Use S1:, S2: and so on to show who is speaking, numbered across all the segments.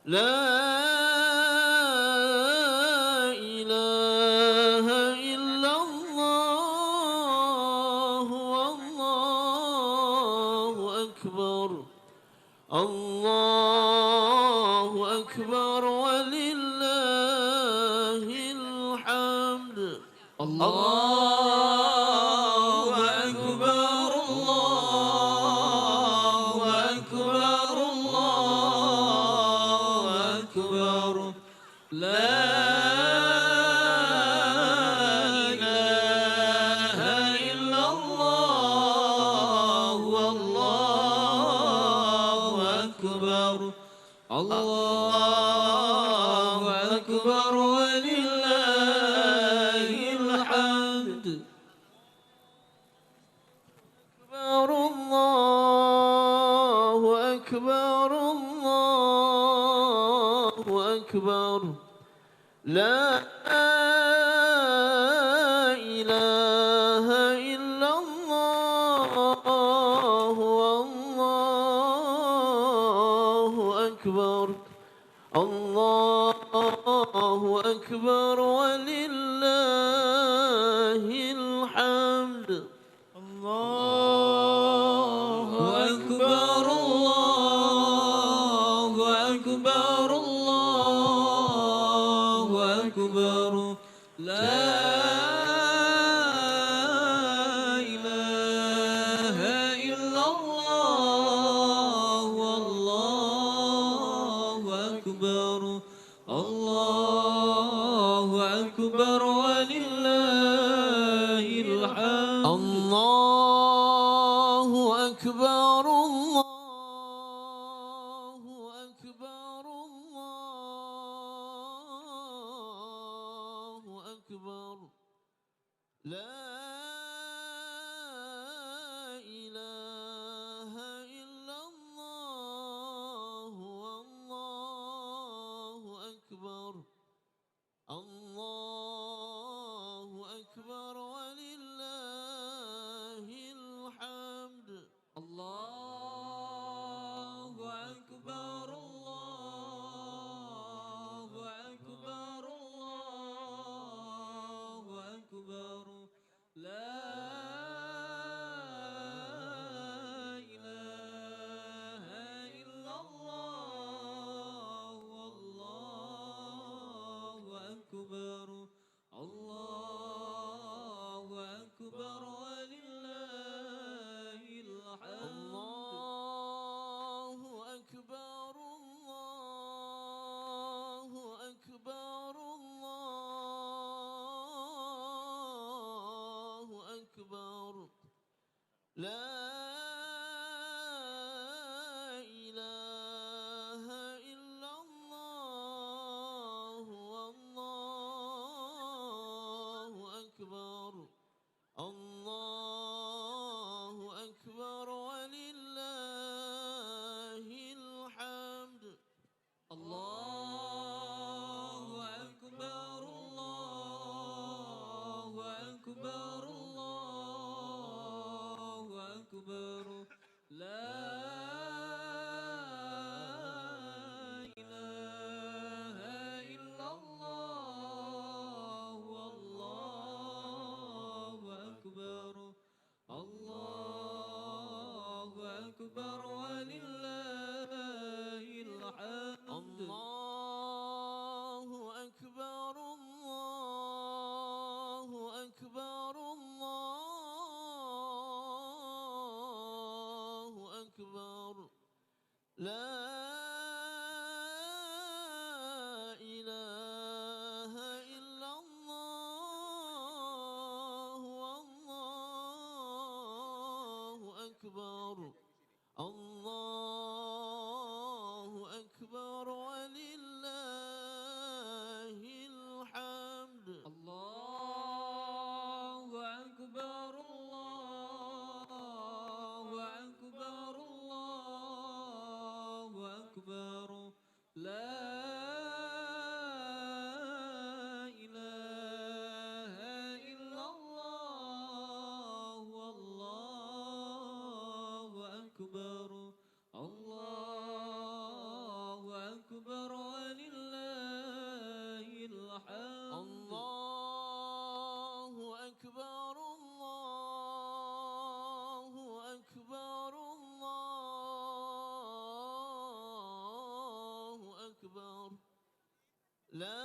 S1: لا إله إلا الله والله أكبر الله أكبر ولله الحمد
S2: الله أكبر الله أكبر الله أكبر لا إله إلا الله والله أكبر الله أكبر ولله الحمد
S1: أكبر الله أكبر الله أكبر لا إله إلا الله والله أكبر الله أكبر ولله الحمد
S2: الله أكبر الله أكبر الله أكبر لا إله إلا الله والله أكبر الله أكبر ولله الحمد
S1: الله أكبر الله أكبر الله أكبر لا إله إلا الله والله أكبر الله أكبر ولله الحمد
S2: الله أكبر الله أكبر الله أكبر لا إله إلا الله والله أكبر الله أكبر ولله الحمد
S1: الله أكبر الله أكبر الله أكبر لا إله إلا الله والله أكبر الله أكبر ولله الحمد
S2: الله أكبر الله أكبر الله أكبر لا إله إلا الله والله أكبر الله أكبر ولله الحمد
S1: الله أكبر الله أكبر الله أكبر لا إله إلا الله والله أكبر الله أكبر ولله الحمد
S2: الله أكبر الله أكبر الله أكبر لا إله إلا الله والله أكبر الحمد
S1: الله أكبر الله أكبر الله أكبر لا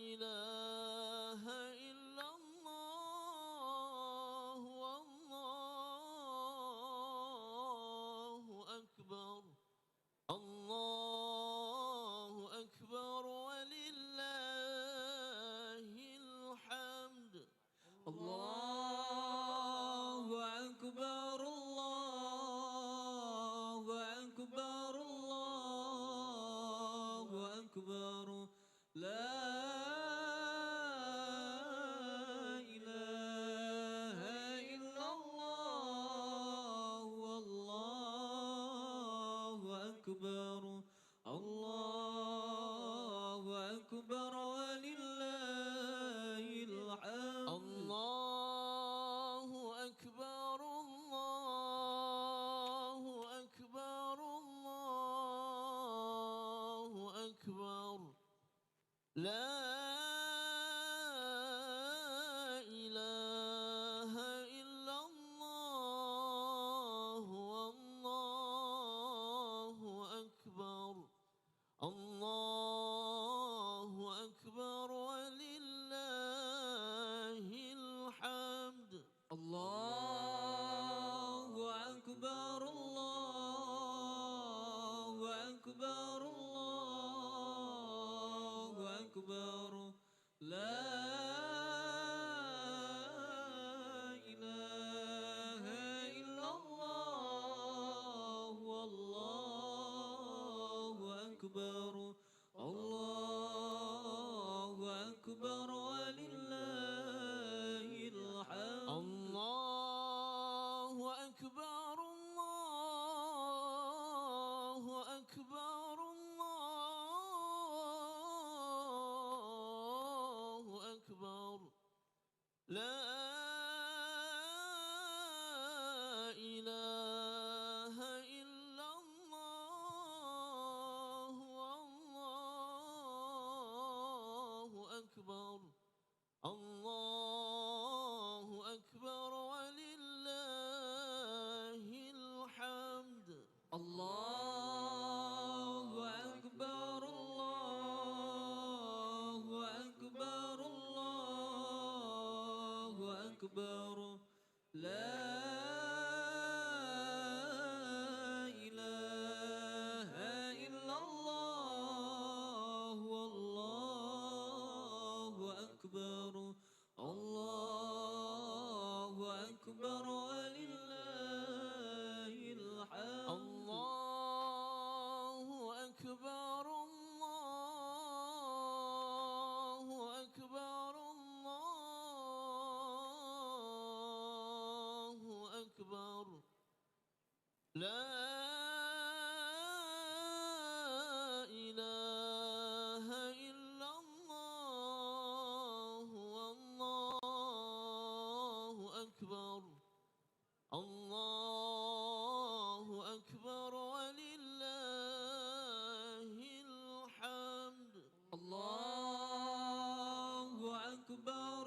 S1: إله إلا الله والله أكبر الله أكبر ولله الحمد
S2: الله أكبر الله أكبر الله أكبر لا إله إلا الله والله أكبر الله أكبر ولله الحمد
S1: الله أكبر الله أكبر الله أكبر لا إله إلا الله والله أكبر الله أكبر ولله الحمد
S2: الله أكبر الله أكبر الله أكبر لا إله إلا الله والله أكبر الله أكبر ولله الحمد
S1: الله أكبر الله أكبر الله أكبر لا إله إلا الله والله أكبر الله أكبر ولله الحمد
S2: الله أكبر الله أكبر الله أكبر لا إله إلا الله والله أكبر الله أكبر ولله الحمد
S1: الله أكبر الله أكبر الله أكبر لا إله إلا الله والله أكبر الله أكبر ولله الحمد
S2: الله أكبر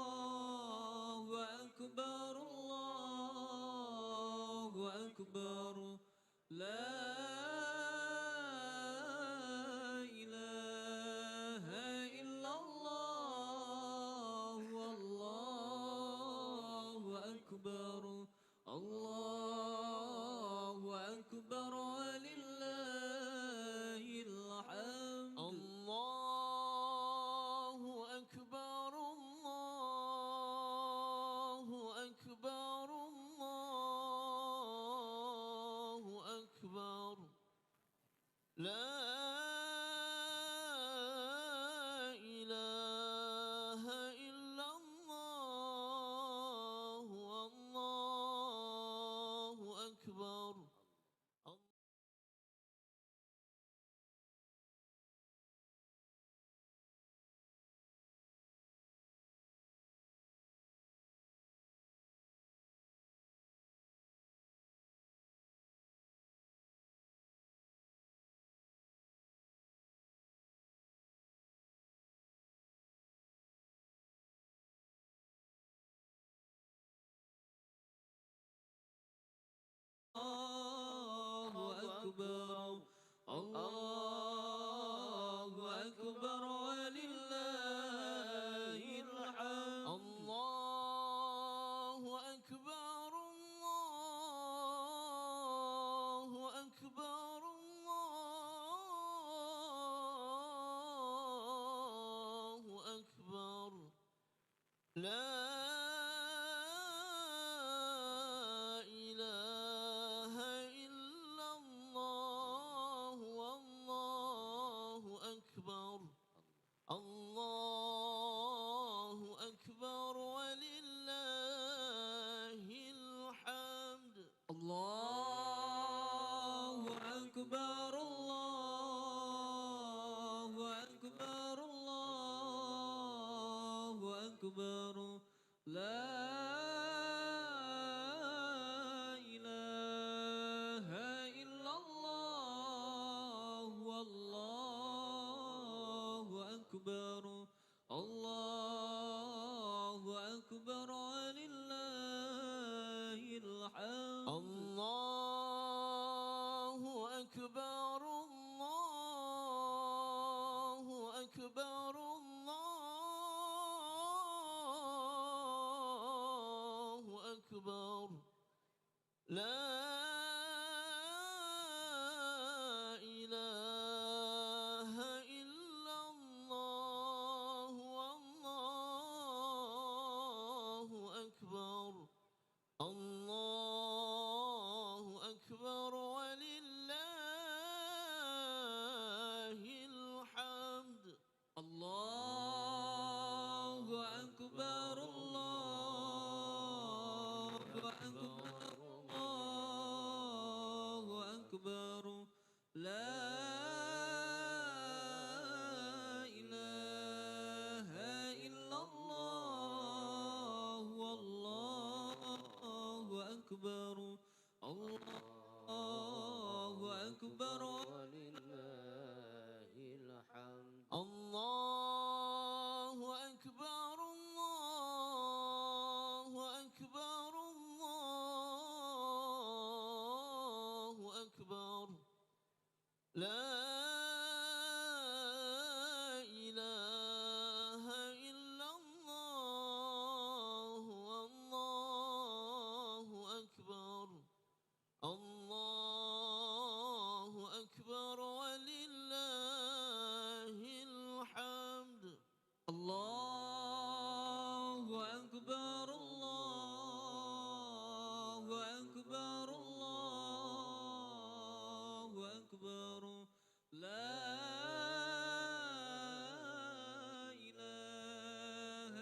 S2: الله أكبر الله أكبر لا إله إلا الله والله أكبر الله أكبر ولله الحمد
S1: الله أكبر الله أكبر الله أكبر لا إله إلا الله والله أكبر
S2: أكبر الله أكبر ولله الحمد
S1: الله أكبر الله أكبر الله أكبر لا إله إلا الله والله أكبر الله أكبر ولله الحمد
S2: الله أكبر الله أكبر الله أكبر لا إله إلا الله والله أكبر الله أكبر ولله الحمد
S1: الله أكبر الله أكبر الله أكبر لا إله إلا الله والله أكبر الله أكبر ولله الحمد
S2: الله أكبر الله أكبر الله أكبر لا إله إلا الله والله أكبر الله أكبر ولله الحمد
S1: الله أكبر الله أكبر الله أكبر لا إله إلا الله والله أكبر الله أكبر ولله الحمد
S2: الله أكبر الله أكبر الله أكبر لا إله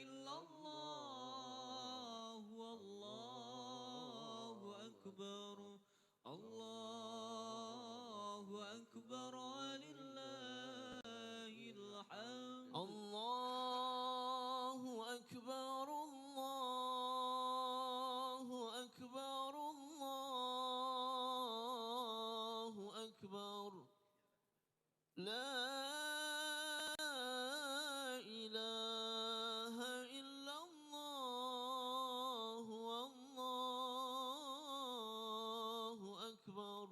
S2: إلا الله والله أكبر الله أكبر ولله الحمد
S1: الله أكبر الله أكبر الله أكبر لا إله إلا الله والله أكبر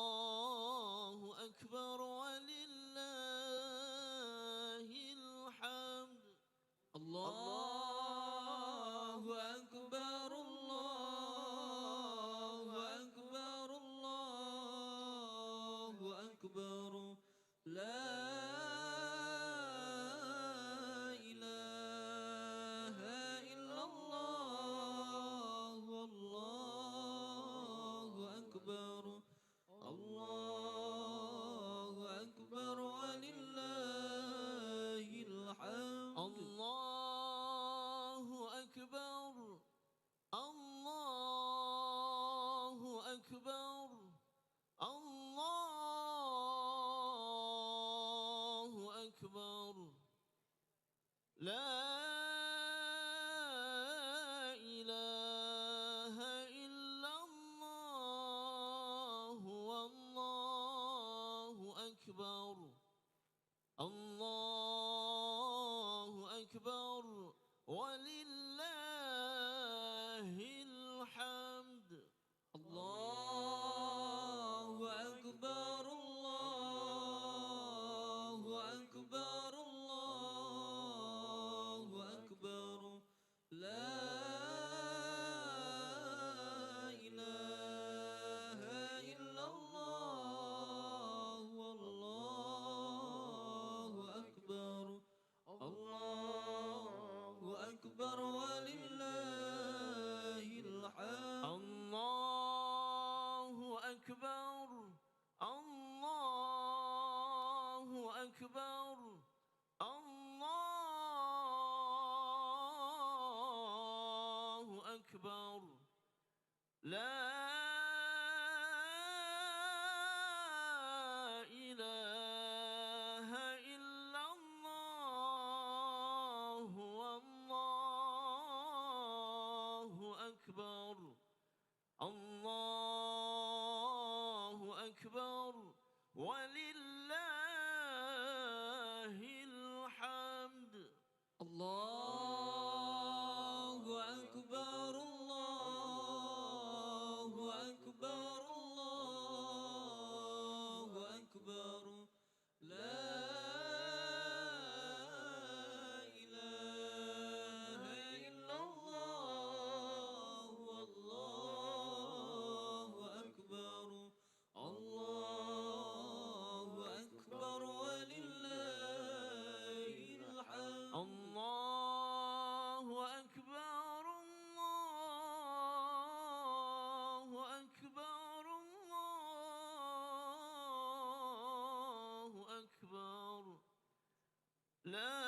S1: الله أكبر ولله الحمد
S2: الله أكبر الله أكبر الله أكبر لا إله إلا الله والله أكبر الله أكبر ولله الحمد
S1: الله أكبر الله أكبر الله أكبر لا إله إلا الله والله أكبر الله أكبر ولله الحمد
S2: الله أكبر الله أكبر الله أكبر لا إله إلا الله والله أكبر الله أكبر ولله الحمد
S1: الله أكبر الله أكبر الله أكبر لا إله إلا الله والله أكبر الله أكبر ولله الحمد
S2: الله أكبر الله أكبر الله أكبر لا إله إلا الله والله أكبر الله أكبر ولله الحمد
S1: الله أكبر الله أكبر الله أكبر لا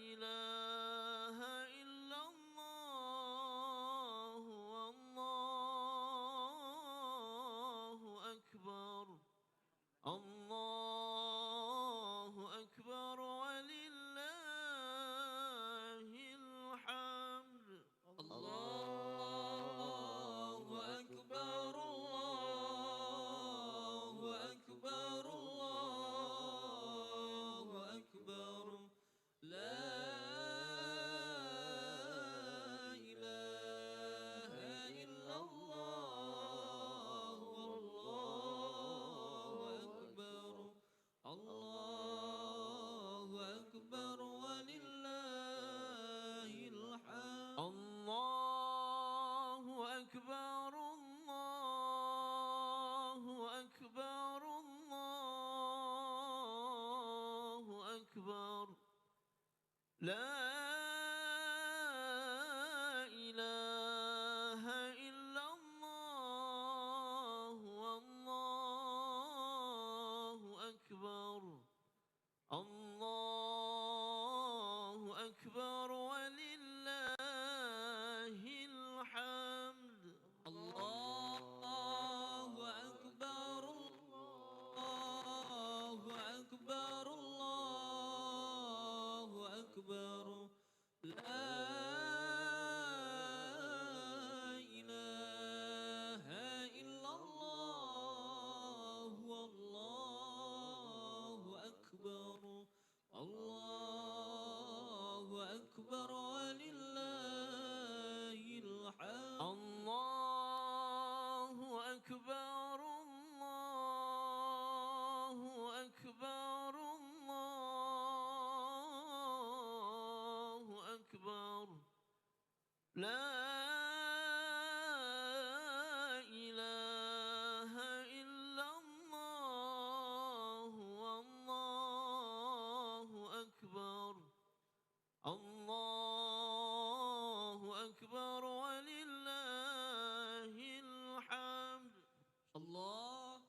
S1: إله إلا الله والله أكبر الله أكبر ولله الحمد
S2: الله أكبر الله أكبر الله أكبر لا إله إلا الله والله أكبر الله أكبر ولله الحمد
S1: الله أكبر الله أكبر الله أكبر لا إله إلا الله والله أكبر الله أكبر ولله الحمد
S2: الله أكبر الله أكبر الله أكبر لا إله إلا الله والله أكبر الله أكبر ولله الحمد
S1: الله أكبر الله أكبر الله أكبر لا إله إلا الله والله أكبر الله أكبر ولله الحمد
S2: الله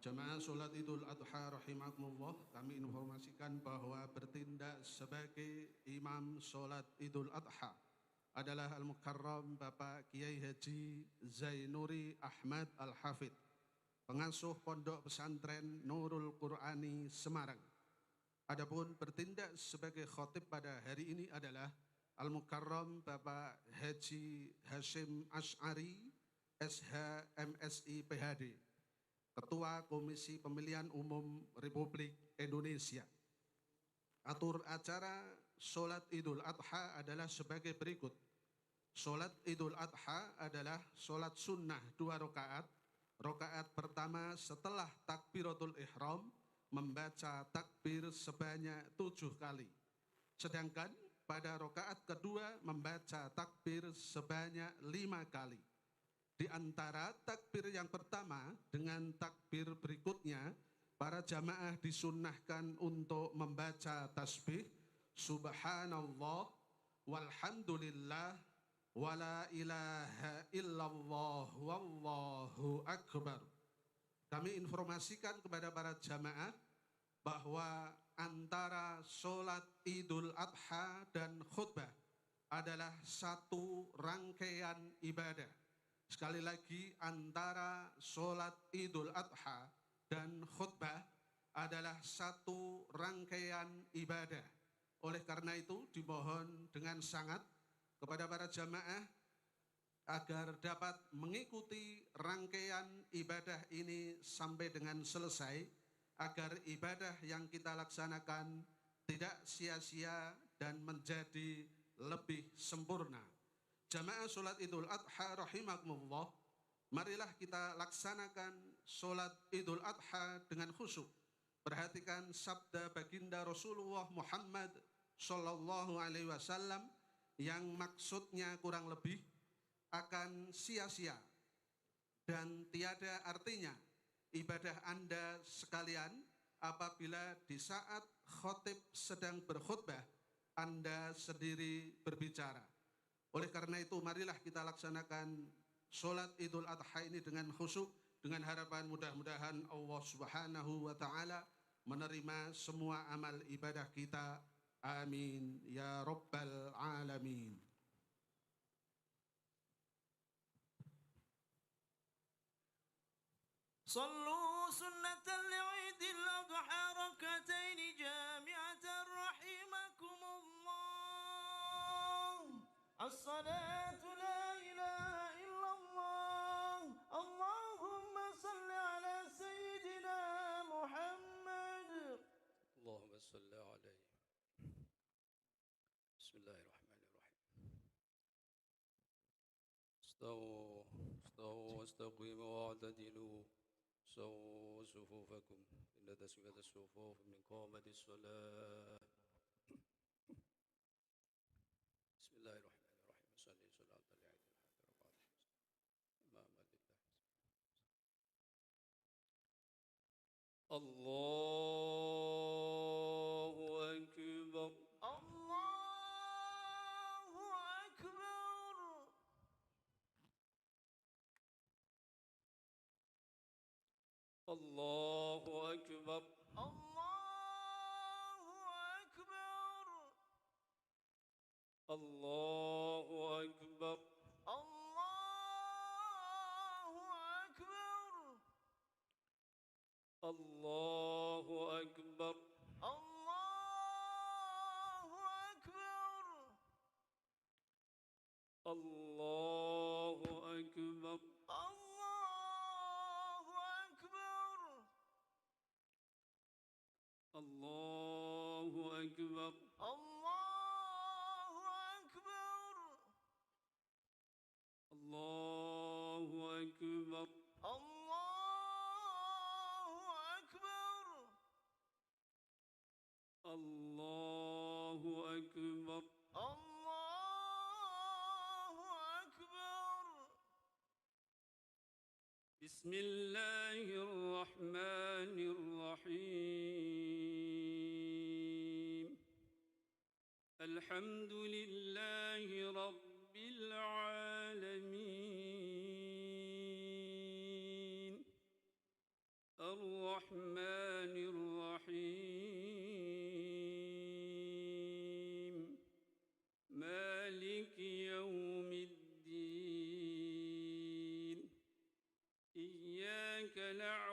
S3: Jemaah sholat Idul Adha rahimakumullah, kami informasikan bahwa bertindak sebagai imam sholat Idul Adha adalah Al-Mukarram Bapak Kiai Haji Zainuri Ahmad Al-Hafidh, pengasuh Pondok Pesantren Nurul Qur'ani Semarang. Adapun bertindak sebagai khotib pada hari ini adalah Al-Mukarram Bapak Haji Hashim Asy'ari, SH MSI PhD, Ketua Komisi Pemilihan Umum Republik Indonesia. Atur acara Sholat Idul Adha adalah sebagai berikut. Sholat Idul Adha adalah sholat sunnah 2 rakaat. Rakaat pertama setelah takbiratul ihram membaca takbir sebanyak 7 kali. Sedangkan pada rakaat kedua membaca takbir sebanyak 5 kali. Di antara takbir yang pertama dengan takbir berikutnya, para jamaah disunnahkan untuk membaca tasbih Subhanallah walhamdulillah wala ilaha illallah wallahu akbar. Kami informasikan kepada para jamaah bahwa antara sholat Idul Adha dan khutbah adalah satu rangkaian ibadah. Sekali lagi, antara sholat Idul Adha dan khutbah adalah satu rangkaian ibadah. Oleh karena itu dimohon dengan sangat kepada para jamaah agar dapat mengikuti rangkaian ibadah ini sampai dengan selesai, agar ibadah yang kita laksanakan tidak sia-sia dan menjadi lebih sempurna. Jamaah sholat Idul Adha rahimakumullah, marilah kita laksanakan sholat Idul Adha dengan khusyuk. Perhatikan sabda baginda Rasulullah Muhammad Sallallahu Alaihi Wasallam yang maksudnya kurang lebih akan sia-sia dan tiada artinya ibadah Anda sekalian apabila di saat khotib sedang berkhutbah Anda sendiri berbicara. Oleh karena itu marilah kita laksanakan sholat Idul Adha ini dengan khusyuk, dengan harapan mudah-mudahan Allah Subhanahu wa Ta'ala menerima semua amal ibadah kita. Amin ya Rabbal Alamin.
S1: صلوا سنة العيد الأضحى ركعتين جامعة رحمكم الله. الصلاة لا إله إلا الله. اللهم صل على سيدنا محمد.
S4: اللهم صل عليه. بسم الله الرحمن الرحيم. استووا واستقيموا واعتدلوا سووا صفوفكم إن تسوية الصفوف من قامة الصلاة. بسم الله الرحمن الرحيم. صلي صلاة العيد إماما لله. الله أكبر.
S1: الله أكبر.
S4: الله أكبر.
S1: الله أكبر.
S4: الله أكبر.
S1: الله أكبر.
S4: الله أكبر.
S1: الله أكبر.
S4: الله أكبر.
S1: الله
S4: الله
S1: أكبر.
S4: أكبر.
S1: الله أكبر.
S4: الله
S1: الله
S4: أكبر.
S1: أكبر. الله أكبر.
S4: بسم الله الرحمن الرحيم. الحمد لله رب العالمين. الرحمن الرحيم. مالك يوم الدين. إياك نعبد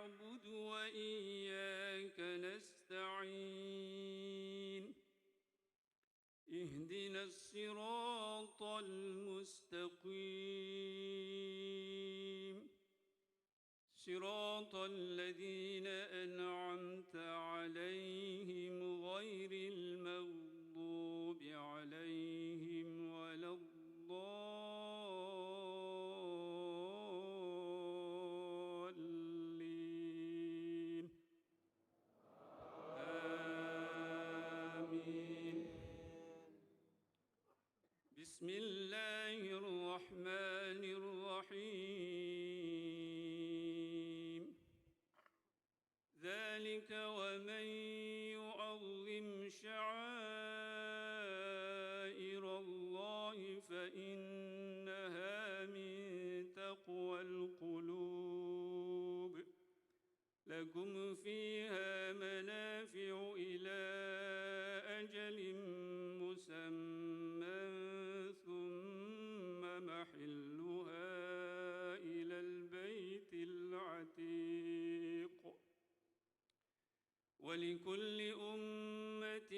S1: بسم الله الرحمن الرحيم ذلك ومن يعظم شعائر الله فإنها من تقوى القلوب لكم فيها منافع إلى أجل مسمى ثم محلها إلى البيت العتيق ولكل أمة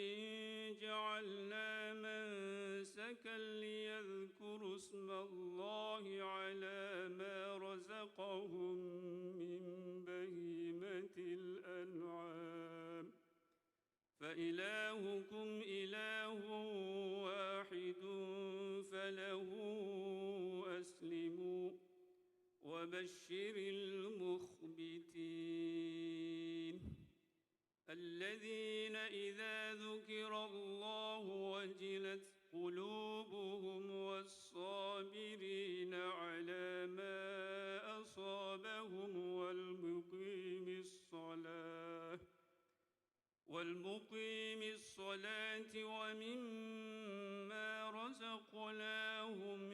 S1: جعلنا منسكا ليذكروا اسم الله على ما رزقهم من بهيمة الأنعام فإلهكم إله واحد فله أسلموا وبشر المخبتين الذين إذا ذكر الله وجلت قلوبهم والصابرين على ما أصابهم والمقيم الصلاة ومما رزقناهم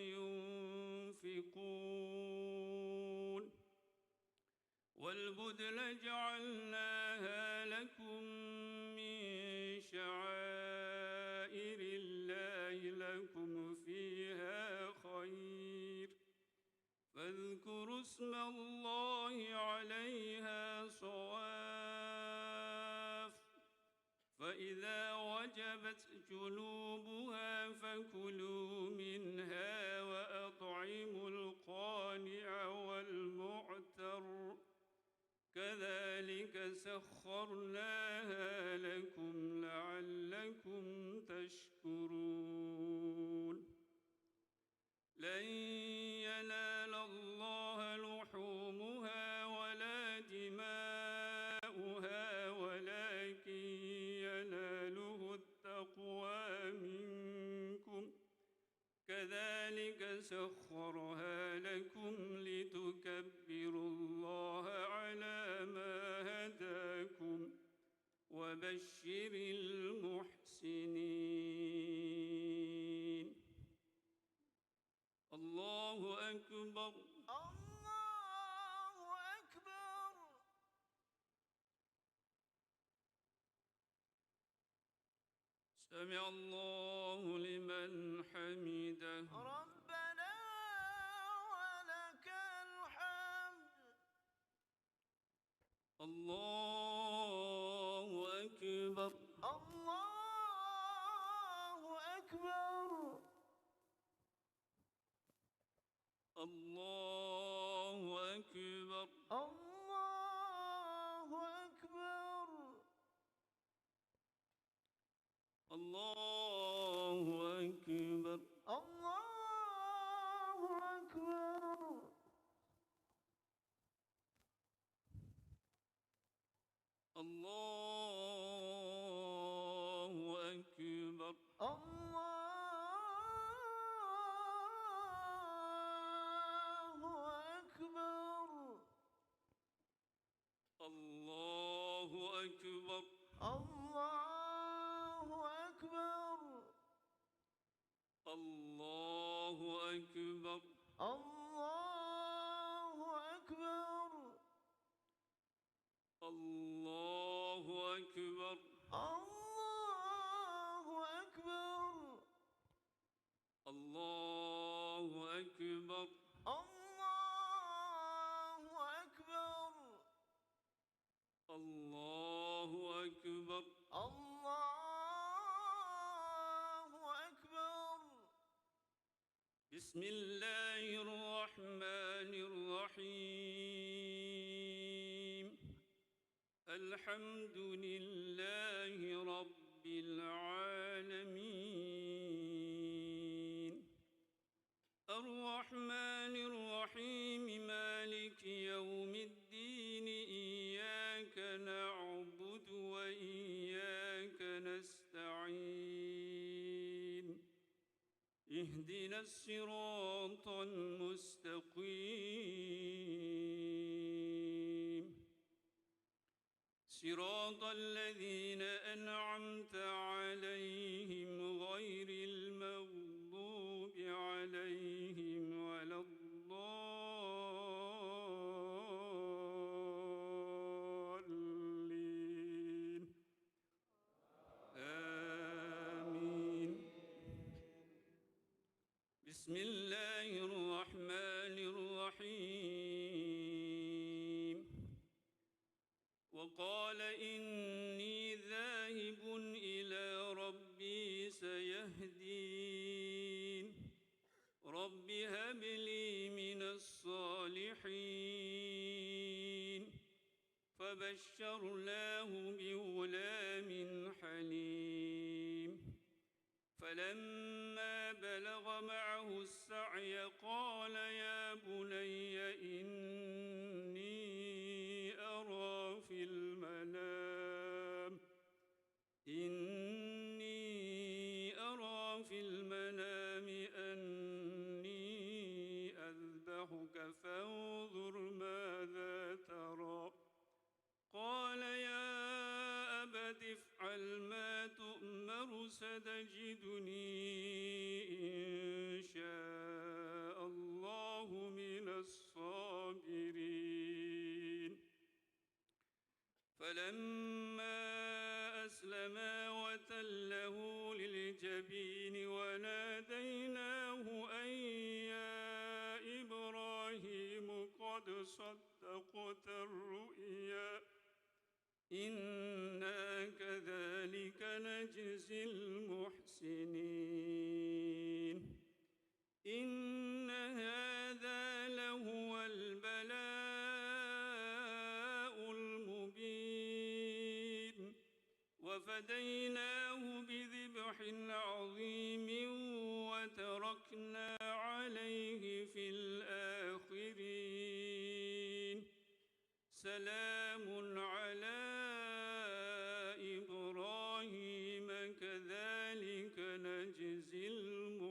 S1: ينفقون والبدن جعلناها لكم من شعائر الله لكم فيها خير فاذكروا اسم الله عليها صواف فإذا وجبت جنوبها فكلوا منها وأطعموا القانع والمعتر كذلك سخرناها لكم لعلكم تشكرون لن ينال الله لحومها ولا دماؤها ولكن يناله التقوى منكم كذلك سخرها لكم لتكبروا الله على ما هداكم وبشر المحسنين الله أكبر
S5: الله أكبر
S1: سمع الله لمن حمده
S5: ربنا ولك الحمد
S1: الله أكبر
S5: الله أكبر
S1: الله أكبر
S5: الله أكبر
S1: الله أكبر
S5: الله أكبر
S1: الله أكبر
S5: الله أكبر
S1: الله أكبر
S5: الله أكبر
S1: الله أكبر
S5: الله أكبر
S1: الله أكبر
S5: الله أكبر
S1: الله أكبر
S5: الله أكبر
S1: بسم الله الرحمن الرحيم الحمد لله رب العالمين الرحمن الرحيم مالك يوم الدين إياك نعبد وإياك نستعين اهدنا الصراط المستقيم صراط الذين أنعمت عليهم غير المغضوب عليهم ولا الضالين آمين. بسم الله الرحمن الرحيم وقال إني ذاهب إلى ربي سيهدين رب هب لي من الصالحين فبشرناه بغلام حليم فلما بلغ معه السعي قال يا بني إني أرى في المنام أني أذبحك فانظر ماذا ترى قال يا أبت افعل ما تؤمر ستجدني إن شاء الله من الصابرين فلما أسلما وتله للجبين وناديناه أن يا إبراهيم قد صدقت الرؤيا إنا كذلك نجزي المحسنين إن هذا لهو البلاء المبين وفديناه بذبح عظيم وتركنا عليه في الآخرين سلام على إبراهيم كذلك نجزي المحسنين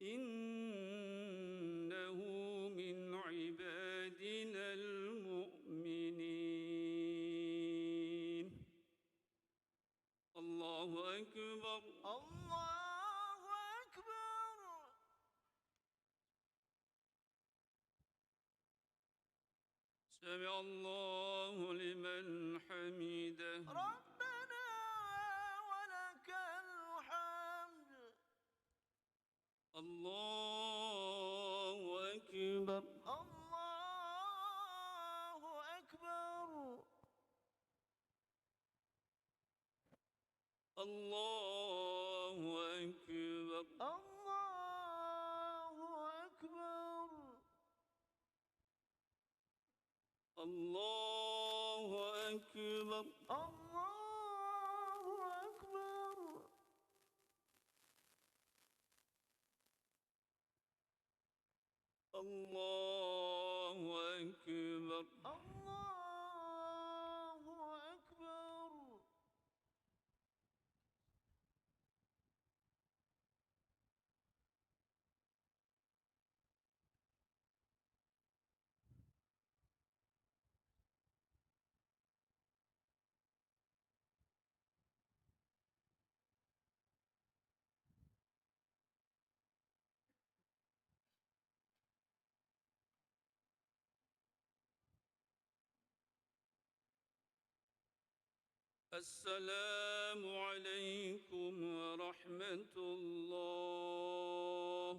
S1: إنه من عبادنا المؤمنين الله أكبر
S5: الله أكبر.
S1: سمع الله لمن حمده
S5: ربنا ولك الحمد.
S1: الله أكبر
S5: الله أكبر.
S1: الله أكبر
S5: الله أكبر.
S1: الله أكبر
S5: الله أكبر.
S1: الله أكبر
S5: الله أكبر.
S1: السلام عليكم ورحمة الله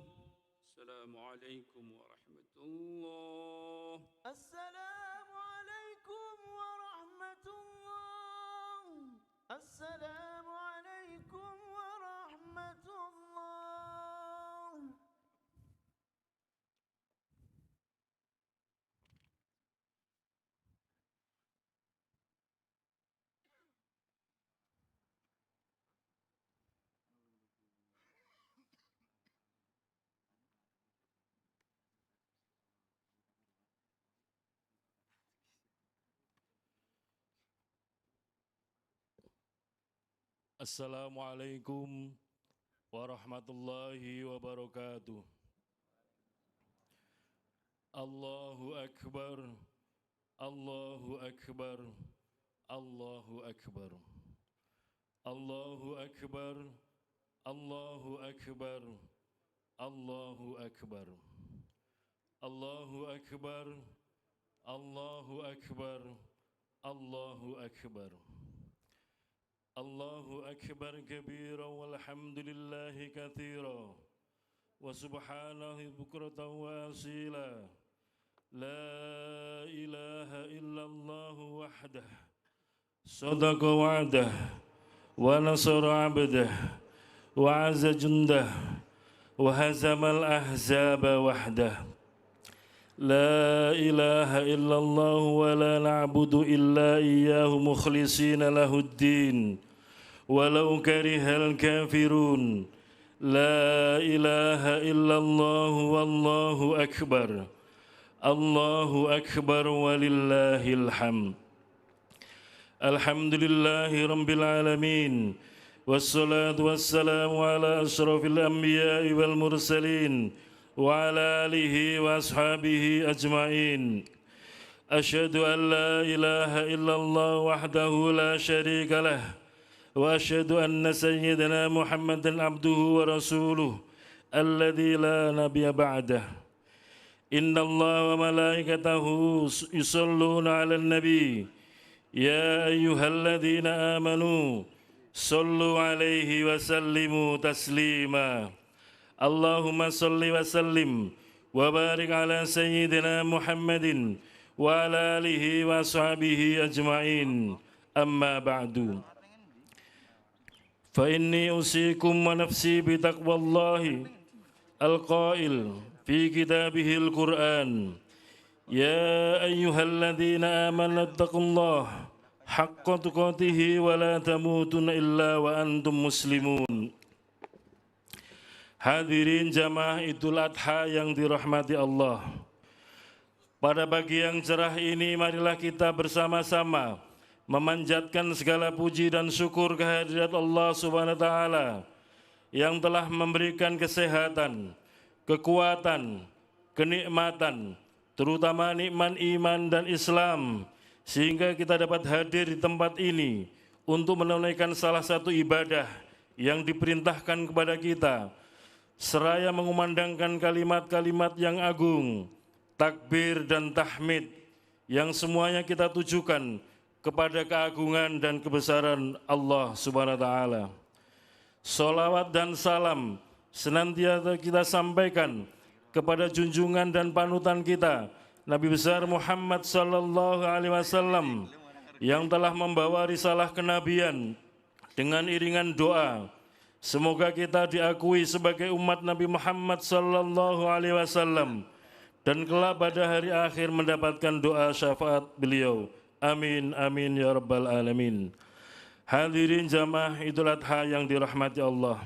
S1: السلام عليكم ورحمة الله
S5: السلام عليكم ورحمة الله. السلام عليكم ورحمة الله.
S6: Assalamualaikum warahmatullahi wabarakatuh. Allahu Akbar, Allahu Akbar, Allahu Akbar. Allahu Akbar, Allahu Akbar, Allahu Akbar. Allahu Akbar, Allahu Akbar, Allahu Akbar. Allahu Akbar kabira walhamdulillahi kathira wa subhanahu bukratan wa asila. La ilaha illallah wahdah sadaqa wa'dah wa nasara 'abdah wa 'azza jundah wa hazamal ahzaba wahdah. La ilaha illallah wa la na'budu illa iyyahu mukhlishina lahuddin walau karihal kafirun. La ilaha illallah wallahu akbar. Allahu akbar walillahil hamd. Alhamdulillahi rabbil alamin. Wassalatu wassalamu ala asyrafil anbiya'i wal mursalin wa ala alihi wa ashabihi ajma'in. Asyhadu an la ilaha illallah wahdahu la syarika lah wa asyhadu anna sayyidina Muhammadan abduhu wa rasuluh alladzi la nabiyya ba'dah. Inna Allah wa malaikatahu yusalluna 'alan nabi ya ayyuhalladzina amanu sallu 'alaihi wa sallimu taslima. Allahumma salli wa sallim wa barik ala sayyidina Muhammadin wa ala alihi wa sahbihi ajma'in. Amma ba'du. Fa inni usikum wa nafsi bi taqwallahi al-qail fi kitabihil Qur'an. Ya ayyuhalladzina amanu taqullaha haqqa tuqatih wa la tamutunna illa wa antum muslimun. Hadirin jamaah Idul Adha yang dirahmati Allah. Pada pagi yang cerah ini marilah kita bersama-sama memanjatkan segala puji dan syukur kehadirat Allah Subhanahu wa taala yang telah memberikan kesehatan, kekuatan, kenikmatan, terutama nikmat iman dan Islam, sehingga kita dapat hadir di tempat ini untuk menunaikan salah satu ibadah yang diperintahkan kepada kita, seraya mengumandangkan kalimat-kalimat yang agung, takbir dan tahmid, yang semuanya kita tujukan kepada keagungan dan kebesaran Allah Subhanahu wa taala. Salawat dan salam senantiasa kita sampaikan kepada junjungan dan panutan kita Nabi besar Muhammad sallallahu alaihi wasallam yang telah membawa risalah kenabian dengan iringan doa. Semoga kita diakui sebagai umat Nabi Muhammad sallallahu alaihi wasallam dan kelak pada hari akhir mendapatkan doa syafaat beliau. Amin amin ya rabbal alamin. Hadirin jamaah Idul Adha yang dirahmati Allah.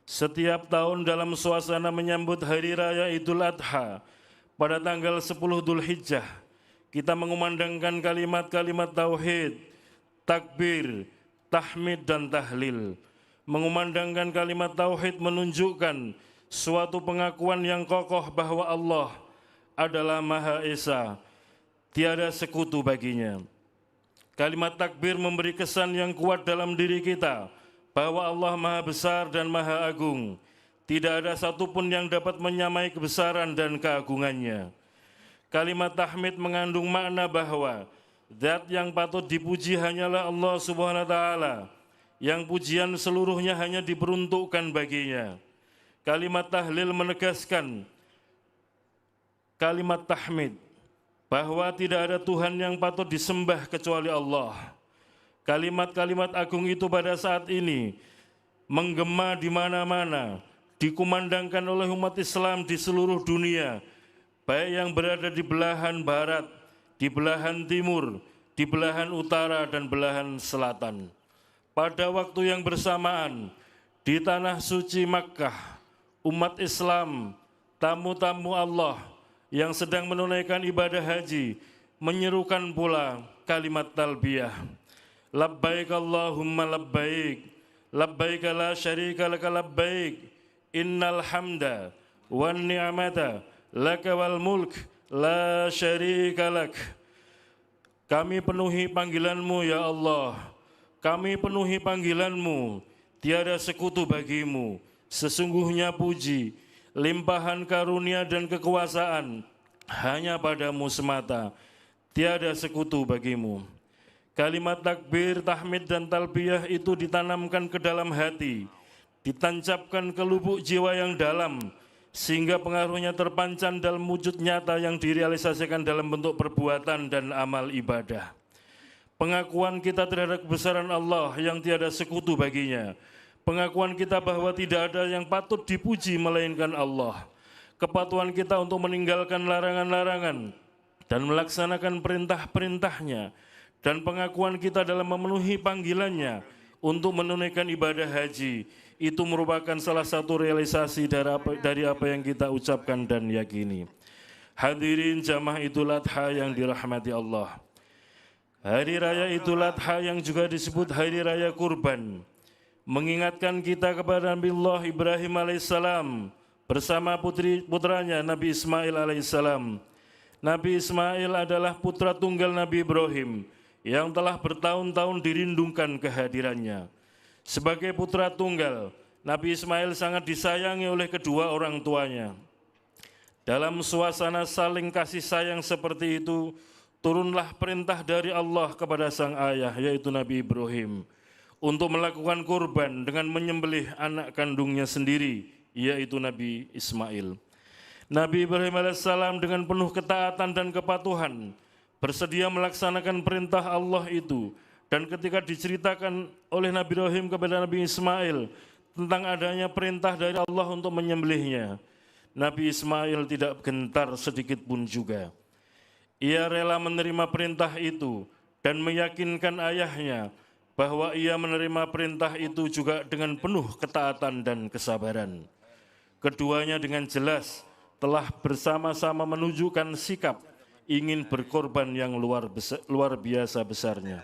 S6: Setiap tahun dalam suasana menyambut Hari Raya Idul Adha pada tanggal 10 Dzulhijjah, kita mengumandangkan kalimat-kalimat tauhid, takbir, tahmid dan tahlil. Mengumandangkan kalimat tauhid menunjukkan suatu pengakuan yang kokoh bahwa Allah adalah Maha Esa, tiada sekutu baginya. Kalimat takbir memberi kesan yang kuat dalam diri kita bahwa Allah Maha Besar dan Maha Agung. Tidak ada satupun yang dapat menyamai kebesaran dan keagungannya. Kalimat tahmid mengandung makna bahwa zat yang patut dipuji hanyalah Allah Subhanahu wa taala, yang pujian seluruhnya hanya diperuntukkan baginya. Kalimat tahlil menegaskan kalimat tahmid bahwa tidak ada Tuhan yang patut disembah kecuali Allah. Kalimat-kalimat agung itu pada saat ini menggema di mana-mana, dikumandangkan oleh umat Islam di seluruh dunia, baik yang berada di belahan barat, di belahan timur, di belahan utara dan belahan selatan. Pada waktu yang bersamaan, di tanah suci Makkah, umat Islam, tamu-tamu Allah yang sedang menunaikan ibadah haji, menyerukan pula kalimat talbiyah. Labbaik Allahumma labbaik, labbaik la syarika laka labbaik, innal hamda wan ni'mata laka wal mulk la syarika lak. Kami penuhi panggilan-Mu ya Allah, kami penuhi panggilan-Mu, tiada sekutu bagimu. Sesungguhnya puji, limpahan karunia dan kekuasaan hanya padamu semata, tiada sekutu bagimu. Kalimat takbir, tahmid dan talbiyah itu ditanamkan ke dalam hati, ditancapkan ke lubuk jiwa yang dalam, sehingga pengaruhnya terpancar dalam wujud nyata yang direalisasikan dalam bentuk perbuatan dan amal ibadah. Pengakuan kita terhadap kebesaran Allah yang tiada sekutu baginya. Pengakuan kita bahwa tidak ada yang patut dipuji melainkan Allah. Kepatuhan kita untuk meninggalkan larangan-larangan dan melaksanakan perintah-perintahnya. Dan pengakuan kita dalam memenuhi panggilannya untuk menunaikan ibadah haji. Itu merupakan salah satu realisasi dari apa yang kita ucapkan dan yakini. Hadirin jamaah Idul Adha yang dirahmati Allah. Hari Raya Idul Adha yang juga disebut Hari Raya Kurban mengingatkan kita kepada Nabi Allah Ibrahim alaihissalam bersama putranya Nabi Ismail alaihissalam. Nabi Ismail adalah putra tunggal Nabi Ibrahim yang telah bertahun-tahun dirindungkan kehadirannya. Sebagai putra tunggal, Nabi Ismail sangat disayangi oleh kedua orang tuanya. Dalam suasana saling kasih sayang seperti itu, turunlah perintah dari Allah kepada sang ayah, yaitu Nabi Ibrahim, untuk melakukan kurban dengan menyembelih anak kandungnya sendiri, yaitu Nabi Ismail. Nabi Ibrahim alaihissalam dengan penuh ketaatan dan kepatuhan bersedia melaksanakan perintah Allah itu. Dan ketika diceritakan oleh Nabi Ibrahim kepada Nabi Ismail tentang adanya perintah dari Allah untuk menyembelihnya, Nabi Ismail tidak gentar sedikit pun juga. Ia rela menerima perintah itu dan meyakinkan ayahnya bahwa ia menerima perintah itu juga dengan penuh ketaatan dan kesabaran. Keduanya dengan jelas telah bersama-sama menunjukkan sikap ingin berkorban yang luar biasa besarnya.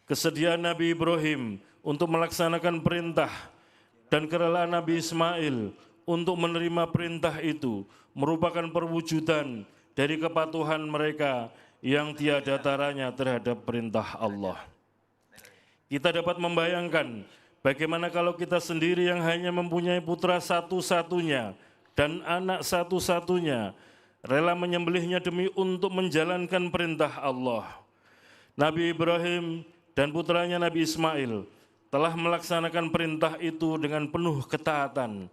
S6: Kesediaan Nabi Ibrahim untuk melaksanakan perintah dan kerelaan Nabi Ismail untuk menerima perintah itu merupakan perwujudan dari kepatuhan mereka yang tiada taranya terhadap perintah Allah. Kita dapat membayangkan bagaimana kalau kita sendiri yang hanya mempunyai putra satu-satunya dan anak satu-satunya rela menyembelihnya demi untuk menjalankan perintah Allah. Nabi Ibrahim dan putranya Nabi Ismail telah melaksanakan perintah itu dengan penuh ketaatan,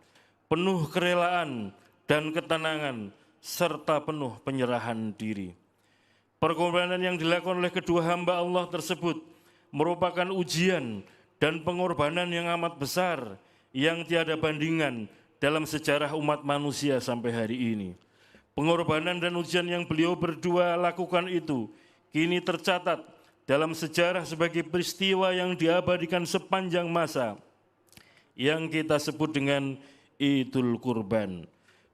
S6: penuh kerelaan dan ketenangan, serta penuh penyerahan diri. Pengorbanan yang dilakukan oleh kedua hamba Allah tersebut merupakan ujian dan pengorbanan yang amat besar yang tiada bandingan dalam sejarah umat manusia sampai hari ini. Pengorbanan dan ujian yang beliau berdua lakukan itu kini tercatat dalam sejarah sebagai peristiwa yang diabadikan sepanjang masa yang kita sebut dengan Idul Kurban.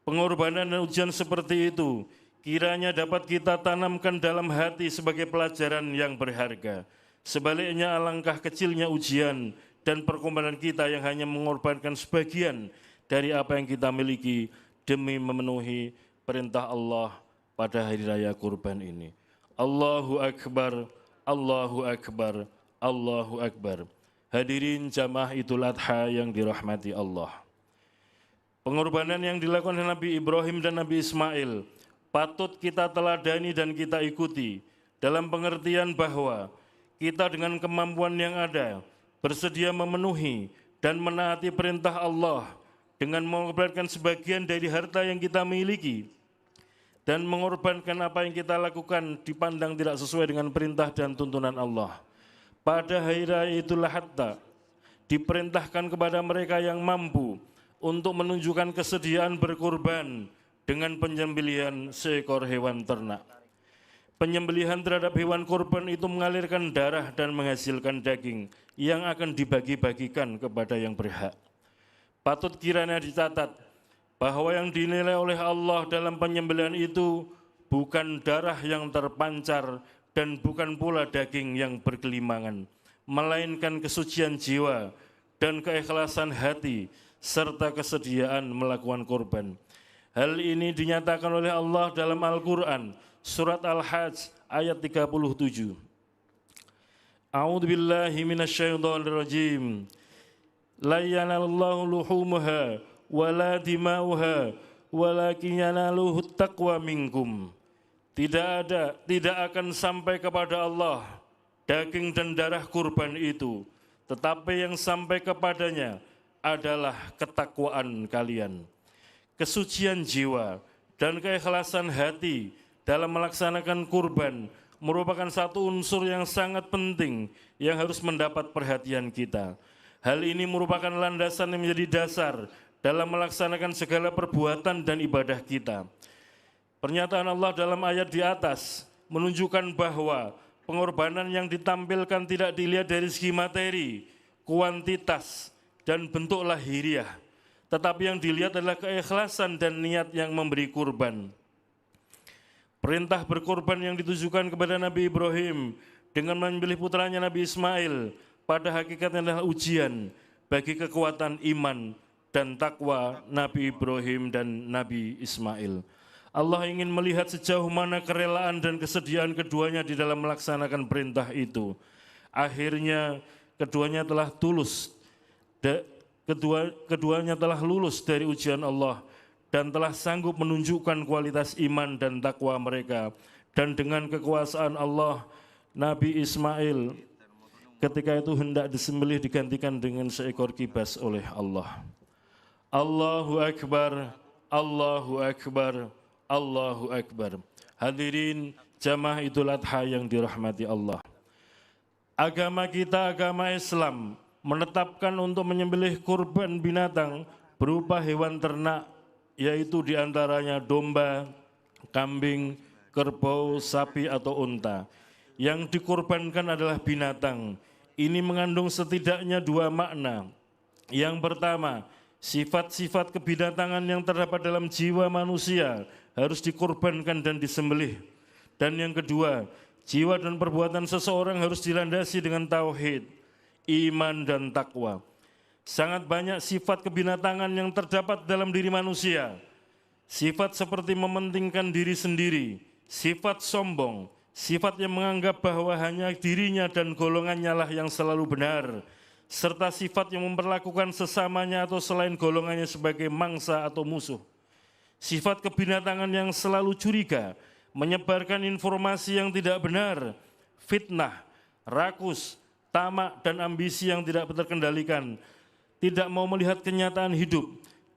S6: Pengorbanan dan ujian seperti itu kiranya dapat kita tanamkan dalam hati sebagai pelajaran yang berharga. Sebaliknya alangkah kecilnya ujian dan pengorbanan kita yang hanya mengorbankan sebagian dari apa yang kita miliki demi memenuhi perintah Allah pada hari raya kurban ini. Allahu Akbar, Allahu Akbar, Allahu Akbar. Hadirin jamaah Idul Adha yang dirahmati Allah. Pengorbanan yang dilakukan oleh Nabi Ibrahim dan Nabi Ismail patut kita teladani dan kita ikuti dalam pengertian bahwa kita dengan kemampuan yang ada bersedia memenuhi dan menaati perintah Allah dengan mengorbankan sebagian dari harta yang kita miliki dan mengorbankan apa yang kita lakukan dipandang tidak sesuai dengan perintah dan tuntunan Allah. Pada hari raya Idul Adha diperintahkan kepada mereka yang mampu untuk menunjukkan kesediaan berkorban dengan penyembelihan seekor hewan ternak. Penyembelihan terhadap hewan kurban itu mengalirkan darah dan menghasilkan daging yang akan dibagi-bagikan kepada yang berhak. Patut kiranya dicatat bahwa yang dinilai oleh Allah dalam penyembelihan itu bukan darah yang terpancar dan bukan pula daging yang bergelimangan, melainkan kesucian jiwa dan keikhlasan hati serta kesediaan melakukan kurban. Hal ini dinyatakan oleh Allah dalam Al-Quran, surat Al-Hajj ayat 37. A'udzu billahi minasyaitonir rajim. La yanalallahu luhumuha wala dima'uha walakin yanaluhu taqwa minkum. Tidak akan sampai kepada Allah daging dan darah kurban itu, tetapi yang sampai kepadanya adalah ketakwaan kalian. Kesucian jiwa dan keikhlasan hati dalam melaksanakan kurban merupakan satu unsur yang sangat penting yang harus mendapat perhatian kita. Hal ini merupakan landasan yang menjadi dasar dalam melaksanakan segala perbuatan dan ibadah kita. Pernyataan Allah dalam ayat di atas menunjukkan bahwa pengorbanan yang ditampilkan tidak dilihat dari segi materi, kuantitas, dan bentuk lahiriah, tetapi yang dilihat adalah keikhlasan dan niat yang memberi kurban. Perintah berkorban yang ditujukan kepada Nabi Ibrahim dengan memilih putranya Nabi Ismail pada hakikatnya adalah ujian bagi kekuatan iman dan takwa Nabi Ibrahim dan Nabi Ismail. Allah ingin melihat sejauh mana kerelaan dan kesediaan keduanya di dalam melaksanakan perintah itu. Akhirnya keduanya telah lulus dari ujian Allah dan telah sanggup menunjukkan kualitas iman dan takwa mereka. Dan dengan kekuasaan Allah, Nabi Ismail ketika itu hendak disembelih digantikan dengan seekor kibas oleh Allah. Allahu Akbar, Allahu Akbar, Allahu Akbar. Hadirin jamaah Idul Adha yang dirahmati Allah. Agama kita, agama Islam, menetapkan untuk menyembelih kurban binatang berupa hewan ternak, yaitu diantaranya domba, kambing, kerbau, sapi atau unta. Yang dikurbankan adalah binatang. Ini mengandung setidaknya dua makna. Yang pertama, sifat-sifat kebinatangan yang terdapat dalam jiwa manusia harus dikorbankan dan disembelih. Dan yang kedua, jiwa dan perbuatan seseorang harus dilandasi dengan tauhid, iman dan takwa. Sangat banyak sifat kebinatangan yang terdapat dalam diri manusia. Sifat seperti mementingkan diri sendiri, sifat sombong, sifat yang menganggap bahwa hanya dirinya dan golongannya lah yang selalu benar, serta sifat yang memperlakukan sesamanya atau selain golongannya sebagai mangsa atau musuh. Sifat kebinatangan yang selalu curiga, menyebarkan informasi yang tidak benar, fitnah, rakus, tamak, dan ambisi yang tidak terkendalikan, tidak mau melihat kenyataan hidup,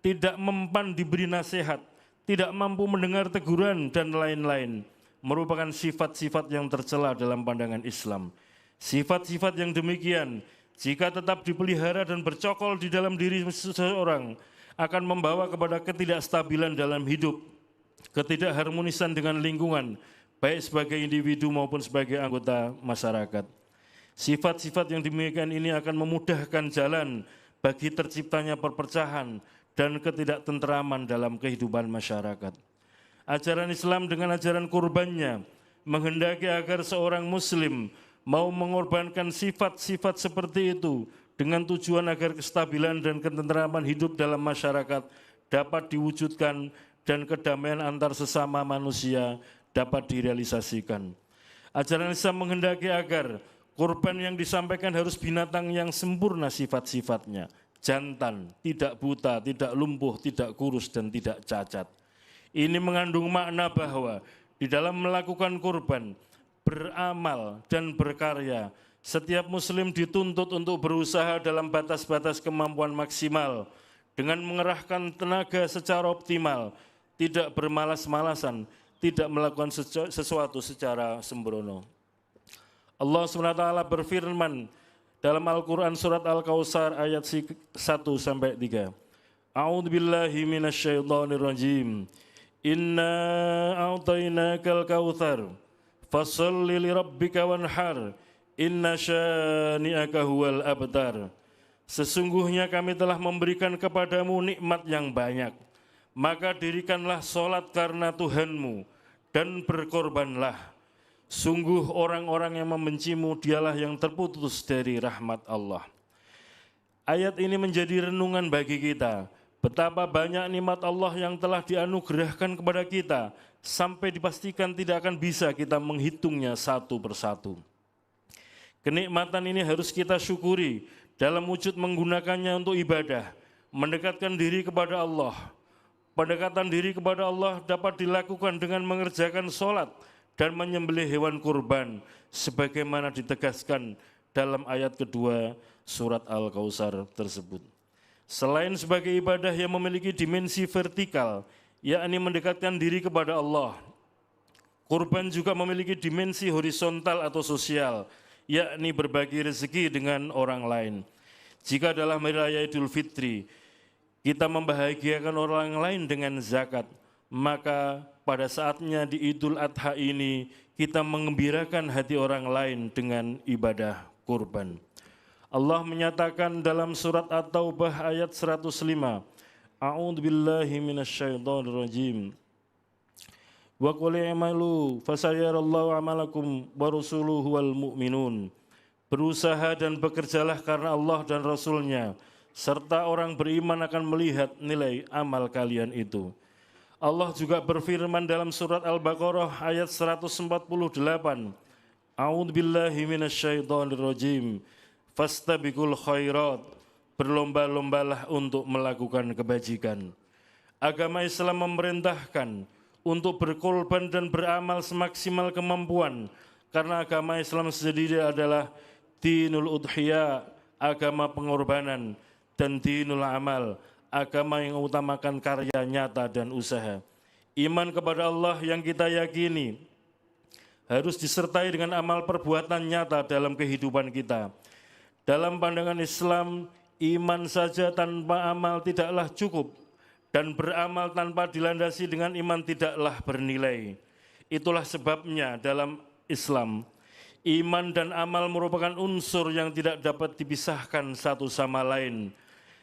S6: tidak mempan diberi nasihat, tidak mampu mendengar teguran, dan lain-lain, merupakan sifat-sifat yang tercela dalam pandangan Islam. Sifat-sifat yang demikian, jika tetap dipelihara dan bercokol di dalam diri seseorang, akan membawa kepada ketidakstabilan dalam hidup, ketidakharmonisan dengan lingkungan, baik sebagai individu maupun sebagai anggota masyarakat. Sifat-sifat yang demikian ini akan memudahkan jalan bagi terciptanya perpecahan dan ketidaktentraman dalam kehidupan masyarakat. Ajaran Islam dengan ajaran kurbannya menghendaki agar seorang muslim mau mengorbankan sifat-sifat seperti itu dengan tujuan agar kestabilan dan ketentraman hidup dalam masyarakat dapat diwujudkan dan kedamaian antar sesama manusia dapat direalisasikan. Ajaran Islam menghendaki agar kurban yang disampaikan harus binatang yang sempurna sifat-sifatnya, jantan, tidak buta, tidak lumpuh, tidak kurus, dan tidak cacat. Ini mengandung makna bahwa di dalam melakukan kurban, beramal, dan berkarya, setiap muslim dituntut untuk berusaha dalam batas-batas kemampuan maksimal dengan mengerahkan tenaga secara optimal, tidak bermalas-malasan, tidak melakukan sesuatu secara sembrono. Allah SWT berfirman dalam Al-Quran surat Al-Kautsar ayat 1-3. A'udzu billahi minasyaitonir rajim. Inna a'tainakal kautsar fasholli lirabbika wanhar. Inna syani'aka huwal abtar. Sesungguhnya kami telah memberikan kepadamu nikmat yang banyak, maka dirikanlah sholat karena Tuhanmu dan berkorbanlah. Sungguh orang-orang yang membencimu dialah yang terputus dari rahmat Allah. Ayat ini menjadi renungan bagi kita. Betapa banyak nikmat Allah yang telah dianugerahkan kepada kita, sampai dipastikan tidak akan bisa kita menghitungnya satu persatu. Kenikmatan ini harus kita syukuri dalam wujud menggunakannya untuk ibadah, mendekatkan diri kepada Allah. Pendekatan diri kepada Allah dapat dilakukan dengan mengerjakan sholat dan menyembelih hewan kurban, sebagaimana ditegaskan dalam ayat kedua surat Al-Kautsar tersebut. Selain sebagai ibadah yang memiliki dimensi vertikal, yakni mendekatkan diri kepada Allah, kurban juga memiliki dimensi horizontal atau sosial, yakni berbagi rezeki dengan orang lain. Jika dalam hari raya Idul Fitri kita membahagiakan orang lain dengan zakat, maka pada saatnya di Idul Adha ini kita mengembirakan hati orang lain dengan ibadah kurban. Allah menyatakan dalam surat At-Taubah ayat 105, A'udzu billahi minasyaitonir rajim. Wa qul i'malu fasayarallahu amalakum wa rasuluhu wal mu'minun. Berusaha dan bekerjalah karena Allah dan Rasul-Nya, serta orang beriman akan melihat nilai amal kalian itu. Allah juga berfirman dalam surat Al-Baqarah ayat 148, A'udzu billahi minasyaitonir rajim. Fastabiqul khairat. Berlomba-lombalah untuk melakukan kebajikan. Agama Islam memerintahkan untuk berkorban dan beramal semaksimal kemampuan, karena agama Islam sendiri adalah dinul udhiyah, agama pengorbanan, dan dinul amal, agama yang mengutamakan karya nyata dan usaha. Iman kepada Allah yang kita yakini harus disertai dengan amal perbuatan nyata dalam kehidupan kita. Dalam pandangan Islam, iman saja tanpa amal tidaklah cukup, dan beramal tanpa dilandasi dengan iman tidaklah bernilai. Itulah sebabnya dalam Islam, iman dan amal merupakan unsur yang tidak dapat dipisahkan satu sama lain.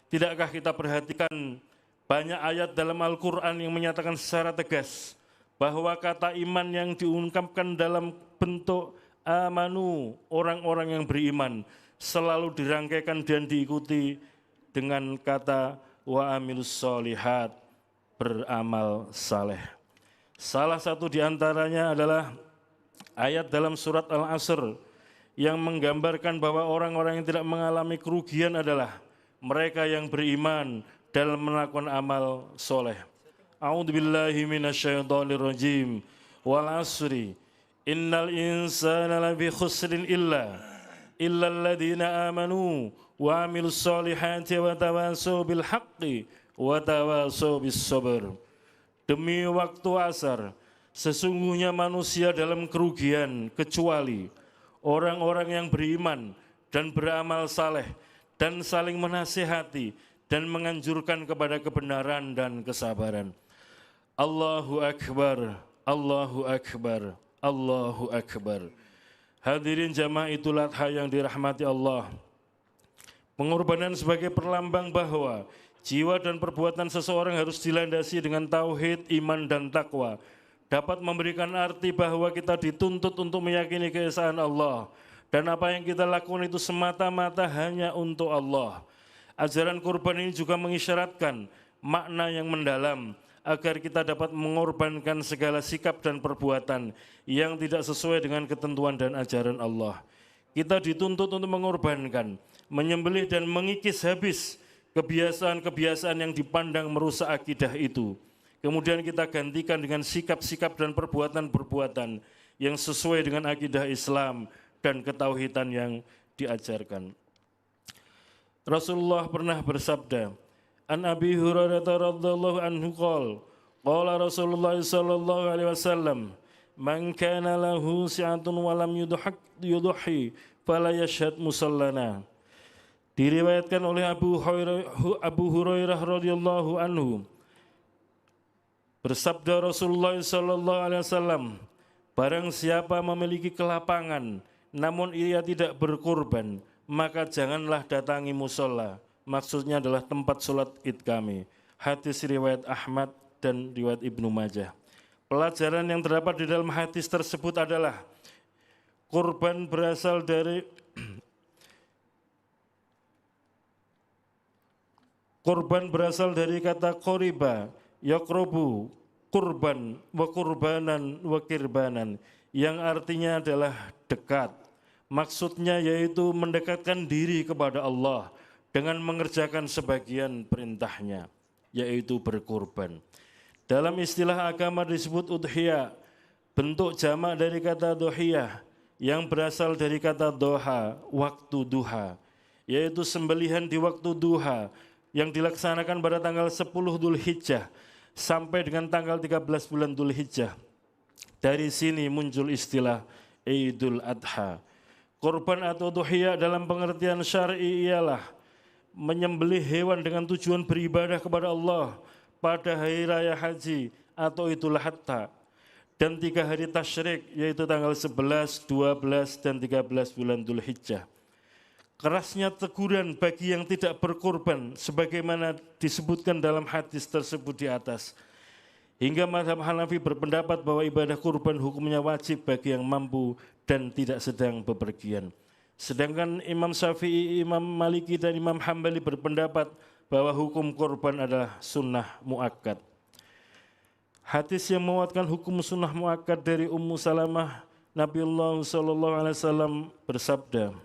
S6: Tidakkah kita perhatikan banyak ayat dalam Al-Quran yang menyatakan secara tegas bahwa kata iman yang diungkapkan dalam bentuk amanu, orang-orang yang beriman, selalu dirangkaikan dan diikuti dengan kata wa amilus solihat, beramal saleh. Salah satu di antaranya adalah ayat dalam surat Al-Asr yang menggambarkan bahwa orang-orang yang tidak mengalami kerugian adalah mereka yang beriman dalam melakukan amal soleh. A'udzu billahi minasyaitonir rajim. Wal asri innal insana lafi khusrin illa alladziina amanu wa amilus solihati wa tawasaw bil haqqi wa tawasaw bis sabr. Demi waktu asar, sesungguhnya manusia dalam kerugian kecuali orang-orang yang beriman dan beramal saleh dan saling menasihati dan menganjurkan kepada kebenaran dan kesabaran. Allahu Akbar, Allahu Akbar, Allahu Akbar. Hadirin jamaah Idul Adha yang dirahmati Allah. Pengorbanan sebagai perlambang bahwa jiwa dan perbuatan seseorang harus dilandasi dengan tauhid, iman, dan takwa, dapat memberikan arti bahwa kita dituntut untuk meyakini keesaan Allah, dan apa yang kita lakukan itu semata-mata hanya untuk Allah. Ajaran kurban ini juga mengisyaratkan makna yang mendalam agar kita dapat mengorbankan segala sikap dan perbuatan yang tidak sesuai dengan ketentuan dan ajaran Allah. Kita dituntut untuk mengorbankan, menyembelih dan mengikis habis kebiasaan-kebiasaan yang dipandang merusak akidah itu. Kemudian kita gantikan dengan sikap-sikap dan perbuatan-perbuatan yang sesuai dengan akidah Islam dan ketauhidan yang diajarkan. Rasulullah pernah bersabda, An Abi Hurairah radhiyallahu anhu qala Rasulullah sallallahu alaihi wasallam, man kana lahu si'atun wa lam yudhi fala yashhad musallana. Diriwayatkan oleh Abu Hurairah radhiyallahu anhu, bersabda Rasulullah sallallahu alaihi wasallam, barang siapa memiliki kelapangan namun ia tidak berkurban, maka janganlah datangi musola. Maksudnya adalah tempat sholat id kami. Hadis riwayat Ahmad dan riwayat Ibnu Majah. Pelajaran yang terdapat di dalam hadis tersebut adalah kurban berasal dari Kurban berasal dari kata qoriba, yaqrubu, kurban, wa kurbanan, wa kirbanan, yang artinya adalah dekat. Maksudnya yaitu mendekatkan diri kepada Allah dengan mengerjakan sebagian perintahnya, yaitu berkurban. Dalam istilah agama disebut udhiyah, bentuk jamak dari kata dohiyah yang berasal dari kata doha, waktu duha, yaitu sembelihan di waktu duha yang dilaksanakan pada tanggal 10 Dzulhijjah sampai dengan tanggal 13 bulan Dzulhijjah. Dari sini muncul istilah Idul Adha. Kurban atau udhiyah dalam pengertian syar'i ialah menyembelih hewan dengan tujuan beribadah kepada Allah pada hari raya haji atau Idul Adha dan 3 hari tasyrik yaitu tanggal 11, 12, dan 13 bulan Dzulhijjah. Kerasnya teguran bagi yang tidak berkurban sebagaimana disebutkan dalam hadis tersebut di atas. Hingga mazhab Hanafi berpendapat bahwa ibadah kurban hukumnya wajib bagi yang mampu dan tidak sedang bepergian. Sedangkan Imam Syafi'i, Imam Maliki, dan Imam Hambali berpendapat bahwa hukum kurban adalah sunnah muakkad. Hadis yang menguatkan hukum sunnah muakkad dari Ummu Salamah, Nabiullah SAW bersabda,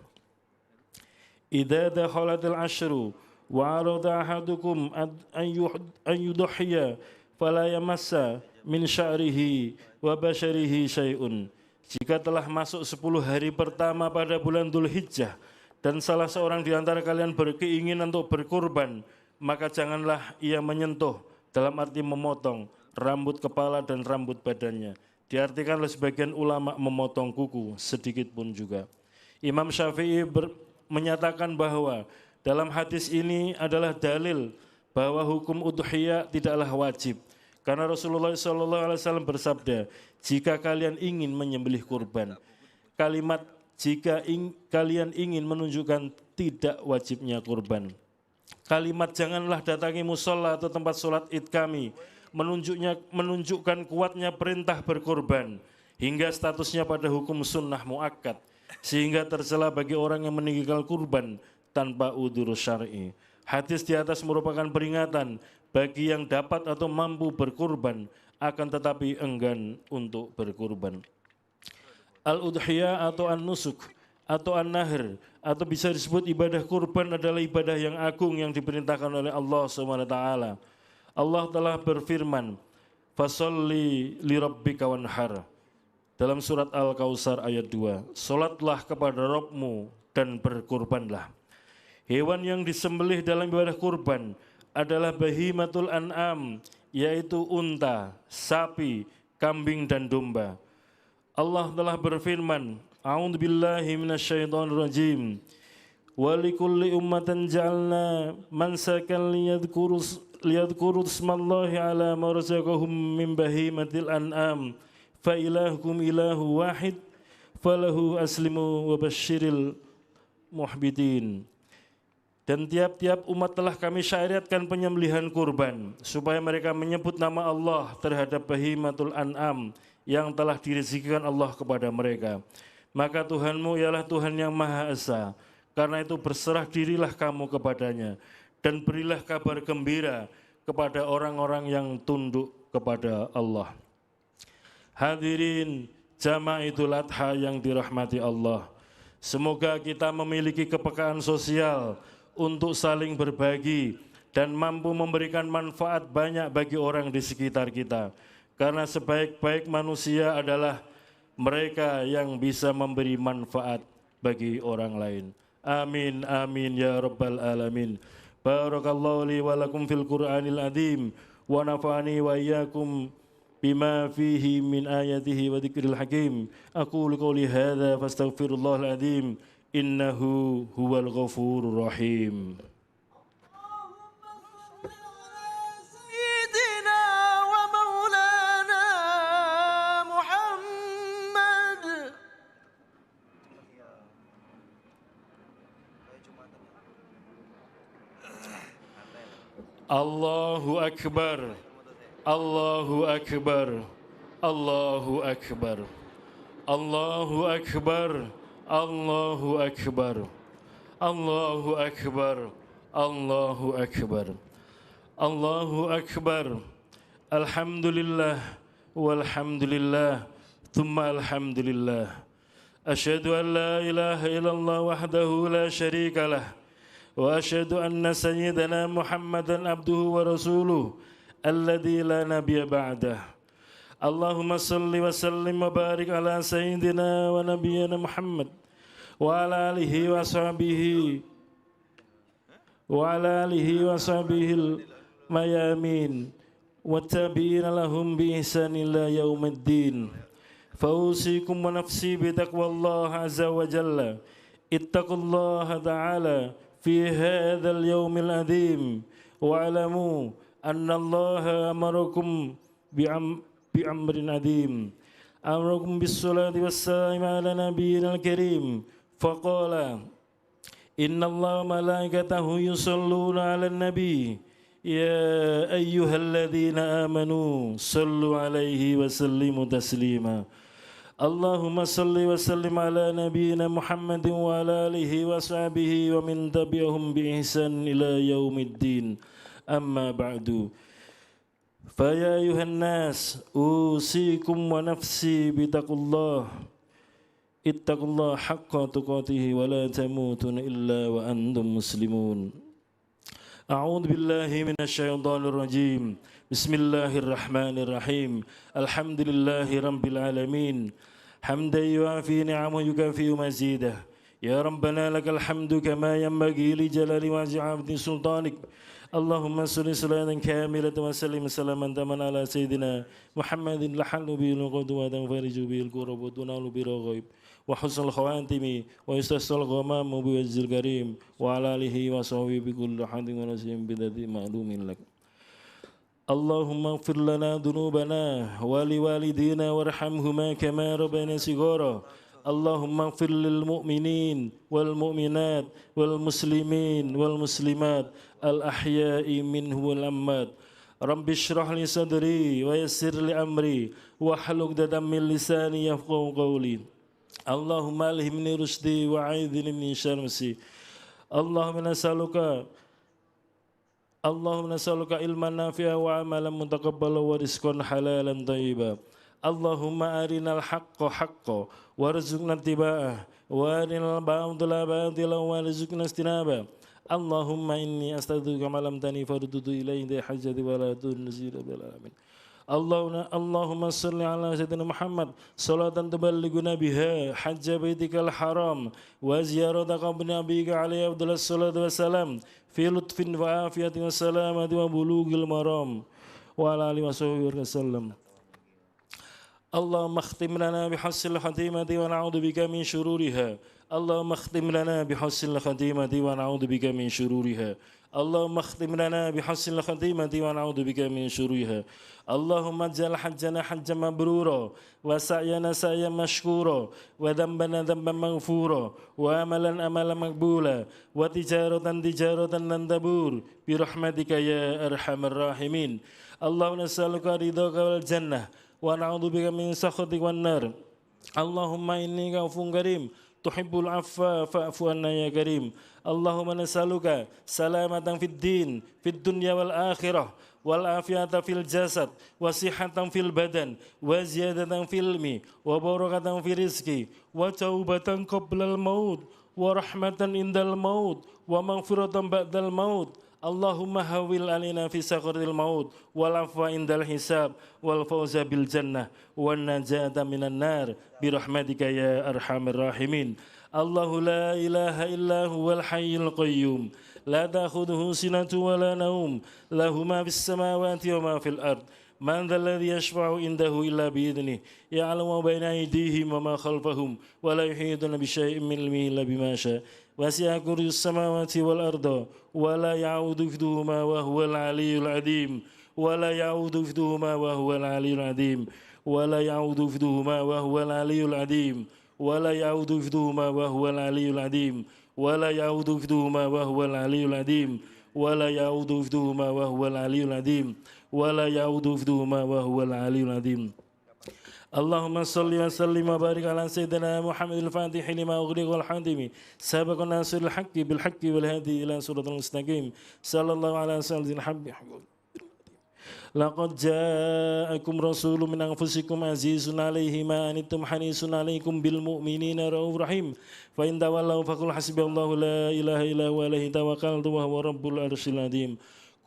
S6: "Idza dakhalatil ashru wa arada ahadukum an yudhiya fala yamassa min sya'rihi wa basyarihi syai'un." Jika telah masuk 10 hari pertama pada bulan Dzulhijjah dan salah seorang di antara kalian berkeinginan untuk berkurban, maka janganlah ia menyentuh, dalam arti memotong, rambut kepala dan rambut badannya. Diartikan oleh sebagian ulama memotong kuku sedikit pun juga. Imam Syafi'i menyatakan bahwa dalam hadis ini adalah dalil bahwa hukum udhiyah tidaklah wajib. Karena Rasulullah SAW bersabda, jika kalian ingin menyembelih kurban, kalimat jika kalian ingin menunjukkan tidak wajibnya kurban. Kalimat janganlah datangi musola atau tempat sholat id kami, menunjukkan kuatnya perintah berkurban, hingga statusnya pada hukum sunnah muakkad, sehingga tercela bagi orang yang meninggalkan kurban tanpa udzur syar'i. Hadis di atas merupakan peringatan bagi yang dapat atau mampu berkurban, akan tetapi enggan untuk berkurban. Al-udhiyah atau an-nusuk atau an-nahr atau bisa disebut ibadah kurban adalah ibadah yang agung yang diperintahkan oleh Allah SWT. Allah telah berfirman, "Fasholli li rabbika wanhar." Dalam surat Al-Kautsar ayat 2, "Salatlah kepada Rabbmu dan berkurbanlah." Hewan yang disembelih dalam ibadah kurban adalah bahimatul an'am, yaitu unta, sapi, kambing, dan domba. Allah telah berfirman, "A'udzubillahi minasyaitonirrajim. Wa likulli ummatin ja'alna mansakan liyadhkuru ismallahi ala ma razaqahum min bahimatil an'am. Fa ilahukum ilahu wahid, falahu aslimu wa basyiril muhbitin." Dan tiap-tiap umat telah kami syariatkan penyembelihan kurban, supaya mereka menyebut nama Allah terhadap bahimatul an'am yang telah direzekikan Allah kepada mereka. Maka Tuhanmu ialah Tuhan yang Maha Esa, karena itu berserah dirilah kamu kepadanya, dan berilah kabar gembira kepada orang-orang yang tunduk kepada Allah. Hadirin jamaah Idul Adha yang dirahmati Allah, semoga kita memiliki kepekaan sosial untuk saling berbagi dan mampu memberikan manfaat banyak bagi orang di sekitar kita. Karena sebaik-baik manusia adalah mereka yang bisa memberi manfaat bagi orang lain. Amin, amin, ya rabbal alamin. Barakallahu li wa lakum fil Qur'anil azim wa nafa'ani wa iyyakum bima fihi min ayatihi wa dzikril hakim. Aqulu qouli hadza fastaghfirullahal azim. Innahu huwal ghafurur rahim.
S5: Sayyidina wa maulana Muhammad.
S6: Allahu Akbar, Allahu Akbar, Allahu Akbar, Allahu Akbar, Allahu Akbar, Allahu Akbar, Allahu Akbar. Allahu Akbar. Alhamdulillah walhamdulillah thumma alhamdulillah. Asyhadu an la ilaha illallah wahdahu la syarika lah wa asyhadu anna sayyidana Muhammadan abduhu wa rasuluh alladzi la nabiyya ba'dah. Allahumma salli wa sallim wa barik ala sayyidina wa nabiyyina Muhammad wa ala alihi wa sahbihi mayamin wa tabi'ina lahum bi ihsan ila yaumiddin. Fausikum wa nafsi bi taqwallah azza wa jalla. Ittaqullaha ta'ala fi hadzal yaumil adzim wa alamu anna Allah amarakum bi amrin adzim. Amarakum bis salati was salam ala nabiyyil karim. Faqala inna Allah malaikatahu yusalluna 'alan nabi ya ayyuhalladzina amanu sallu 'alaihi wa sallimu taslima. Allahumma salli wa sallim ala nabiyyina Muhammadin wa ala alihi wa sahbihi wa min tabi'ahum bi ihsan ila yaumiddin. Amma ba'du. Fa ya ayuhan nas usikum wa nafsi bi taqullah. Ittaqullaha haqqa tuqatih wa la tamutunna illa wa antum muslimun. A'udzu billahi minasy syaithanir rajim. Bismillahirrahmanirrahim. Alhamdulillahi rabbil alamin. Hamdan yuafi ni'amahu yukafi mazidah. Ya Rabbana lakal hamdu kama yanbaghi li jalali wajhi sultanik. Allahumma salli salatan kamilatan wa sallim salaman taman ala sayyidina Muhammadin lahallu bil qudwatan fariju bil qurbat wa nalu bil ghaib wa husnul khawatimi wa istasal ghamam bi wajhil karim wa ala alihi wa sahbihi bi kulli hadin wa nasim bi dzati ma'lumin lak. Allahumma ighfir lana dhunubana wa liwalidina warhamhuma kama rabbayana shighara. Allahumma ighfir lil mu'minin wal mu'minat wal muslimin wal muslimat al ahya'i minhum wal amwat. Rabbi shrah li sadri wa yassir li amri wa hlul 'uqdatam min lisani yafqahu qawli. Allahumma alhimni rusdi wa a'idhni min syarri. Allahumma nas'aluka ilman nafi'a wa amalan mutaqabbala wa rizqan halalan thayyiba. Allahumma arinal haqqa haqqan warzuqna ittiba'ah wa arinal batila batilan warzuqna ijtinabah. Allahumma inni astaghfiruka ma lam tani fardudu ilayhi hajjati wa la tunzil bil alamin. Allahumma salli ala sayyidina Muhammad salatan tuballighuna biha hajja baitikal haram wa ziyarata qabri nabiyika alaihi afdhalus salatu wassalam fi lutfin wa afiyatin wa salamati wa bulughil maram wa ala alihi wa sahbihi wasallam. Allahumma khtim lana bihusnil khatimati wa na'udzu bika min syururiha. Allahumma khtim lana bihusnil khatimati wa na'udzu bika min syururiha. Allahumma khtim lana bihusnil khatimati wa na'udzu bika min syururiha. Allahumma ij'al hajjana hajjan mabrura wa sa'yana sa'yan mashkura wa dhanbana dhanban maghfura wa amalan amalan maqbula wa tijaratan tijaratan lan tabur bi rahmatika ya arhamar rahimin. Allahumma nas'aluka ridhaka wal jannah wa na'udzubika min sakhatika wan nar. Allahumma inni ghafurun karim tuhibbul afwa fa'fu anna ya karim. Allahumma nas'aluka salamatan fid din fid dunya wal akhirah wal afiyata fil jasad wa sihhatan fil badan wa ziyadatan fil ilmi wa barakatan fil rizqi wa taubatan qablal maut wa rahmatan indal maut wa maghfiratan ba'dal maut. Allahumma hawil alina fi sakratil maut wal afwa indal hisab wal fawza bil jannah wan najata minan nar bi rahmatika ya arhamar rahimin. Allahu la ilaha illa huwal hayyul qayyum la ta'khudhuhu sinatun wa la nawm lahu ma fis samawati wa ma fil ard. Man dhal ladzi yashfa'u indahu illa bi idhnihi ya'lamu ma bayna aydihim wa ma khalfahum wa la yuhituna bi syai'in min ilmihi illa bima syaa. وسع كرسي السماوات والأرض ولا يعود حفظهما وهو العلي العظيم ولا يعود حفظهما وهو العلي العظيم ولا يعود حفظهما وهو العلي العظيم ولا يعود حفظهما وهو العلي العظيم ولا يعود حفظهما وهو العلي العظيم ولا يعود حفظهما وهو العلي العظيم ولا يعود حفظهما وهو العلي العظيم. اللهم صل وسلم وبارك على سيدنا محمد الفاتح لما أغلق والحاتم سابق الناصر الحق بالحق والهادي إلى صراط المستقيم صلى الله على سيدنا الحبيب لقد جاءكم رسول من أنفسكم عزيز عليه ما أنتم حريص عليكم بالمؤمنين رؤوف رحيم فإن تولوا فقل حسبي الله لا إله إلا هو عليه توكلت وهو رب العرش العظيم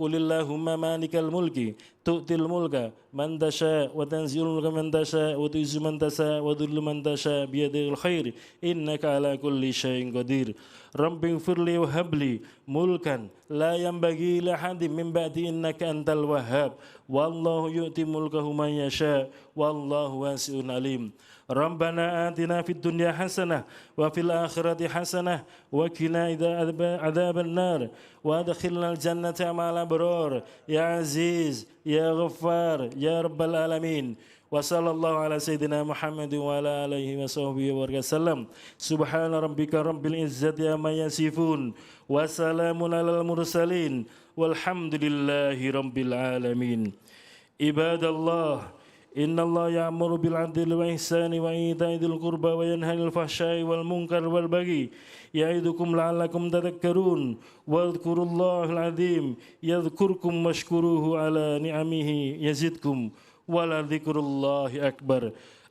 S6: قل اللهم مالك الملك تؤتي الملك من تشاء وتنزل الملك من تشاء وتعز من تشاء وتذل من تشاء بيدك الخير إنك على كل شيء قدير رب اغفر لي وهب لي ملكا لا ينبغي لأحد من بعدي إنك أنت الوهاب والله يؤتي ملكه من يشاء والله واسع عليم ربنا آتنا في الدنيا حسنة وفي الآخرة حسنة وقنا عذاب النار وادخلنا الجنة مع الأبرار يا عزيز يا غفار يا رب العالمين وصلى الله على سيدنا محمد وعلى آله وصحبه وسلم سبحان ربك رب العزة عما يصفون وسلام على المرسلين والحمد لله رب العالمين عباد الله إن الله يأمر بالعدل والإحسان وإيتاء ذي القربى وينهى عن الفحشاء والمنكر والبغي يعظكم لعلكم تذكرون واذكروا الله العظيم يذكركم واشكروه على نعمه يزدكم ولذكر الله أكبر.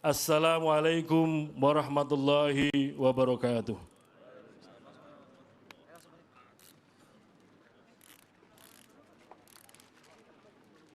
S6: Assalamualaikum warahmatullahi wabarakatuh.